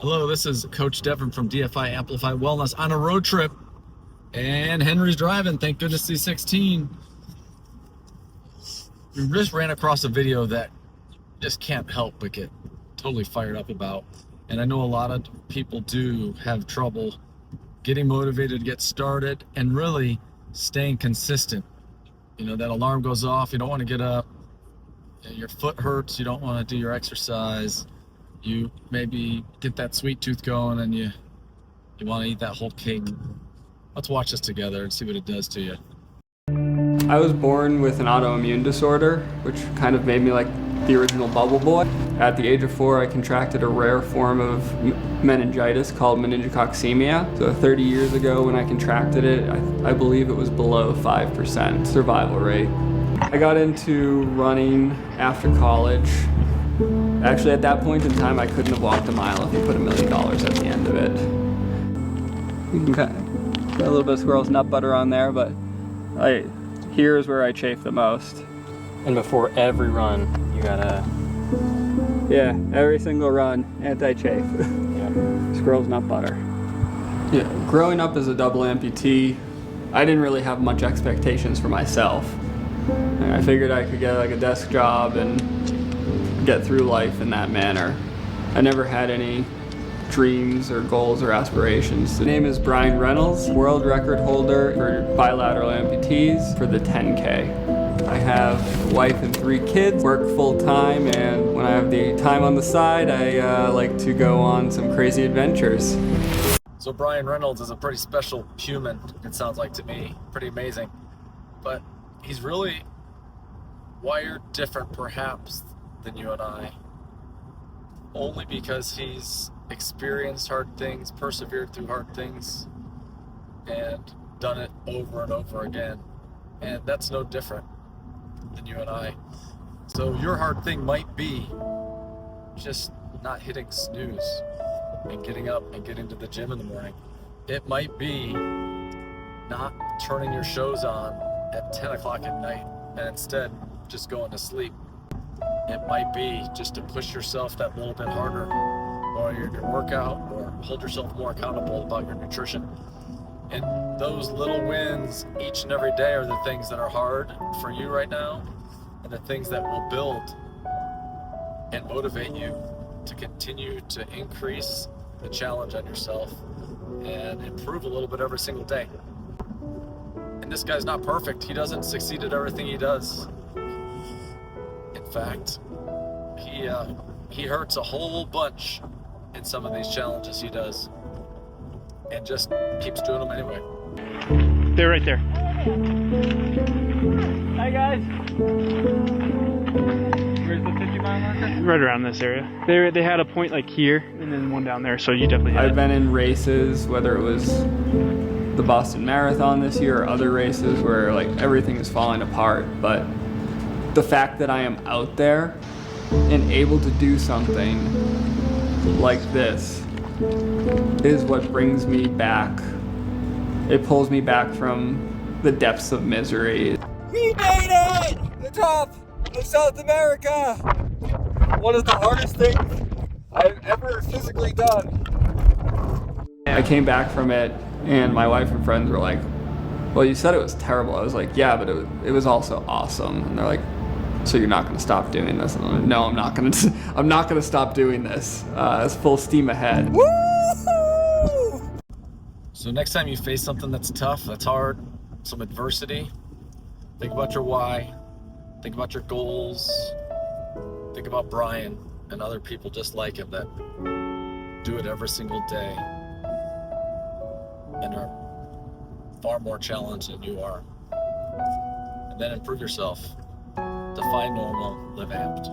Hello, this is Coach Devin from DFI Amplify Wellness on a road trip, and Henry's driving. Thank goodness he's 16. We just ran across a video that just can't help but get totally fired up about. And I know a lot of people do have trouble getting motivated to get started and really staying consistent. You know, that alarm goes off, you don't want to get up, your foot hurts, you don't want to do your exercise, you maybe get that sweet tooth going and you want to eat that whole cake. Let's watch this together and see what it does to you. I was born with an autoimmune disorder, which kind of made me like the original bubble boy. At the age of 4, I contracted a rare form of meningitis called meningococcemia. So 30 years ago when I contracted it, I believe it was below 5% survival rate. I got into running after college. Actually, at that point in time, I couldn't have walked a mile if you put $1 million at the end of it. You can kind of put a little bit of squirrel's nut butter on there, but here's where I chafe the most. And before every run, you gotta... Yeah, every single run, anti-chafe. Yeah. Squirrel's nut butter. Yeah, growing up as a double amputee, I didn't really have much expectations for myself. I figured I could get like a desk job and get through life in that manner. I never had any dreams or goals or aspirations. The name is Brian Reynolds, world record holder for bilateral amputees for the 10K. I have a wife and 3 kids, work full time, and when I have the time on the side, I like to go on some crazy adventures. So Brian Reynolds is a pretty special human, it sounds like to me, pretty amazing. But he's really wired different perhaps than you and I, only because he's experienced hard things, persevered through hard things, and done it over and over again. And that's no different than you and I. So your hard thing might be just not hitting snooze and getting up and getting to the gym in the morning. It might be not turning your shows on at 10 o'clock at night and instead just going to sleep. It might be just to push yourself that little bit harder or your workout, or hold yourself more accountable about your nutrition. And those little wins each and every day are the things that are hard for you right now, and the things that will build and motivate you to continue to increase the challenge on yourself and improve a little bit every single day. And this guy's not perfect. He doesn't succeed at everything he does. In fact, he hurts a whole bunch in some of these challenges he does, and just keeps doing them anyway. They're right there. Hi guys. Where's the 50-mile marker? Right around this area. They had a point like here, and then one down there, so you definitely had I've been in races, whether it was the Boston Marathon this year or other races where like everything is falling apart, but the fact that I am out there and able to do something like this is what brings me back. It pulls me back from the depths of misery. We made it! The top of South America! One of the hardest things I've ever physically done. I came back from it and my wife and friends were like, well, you said it was terrible. I was like, yeah, but it was also awesome. And they're like, so you're not going to stop doing this? And I'm like, no, I'm not going to stop doing this. It's full steam ahead. Woo! So next time you face something that's tough, that's hard, some adversity, think about your why, think about your goals, think about Brian and other people just like him that do it every single day and are far more challenged than you are. And then improve yourself. Define normal, live amped.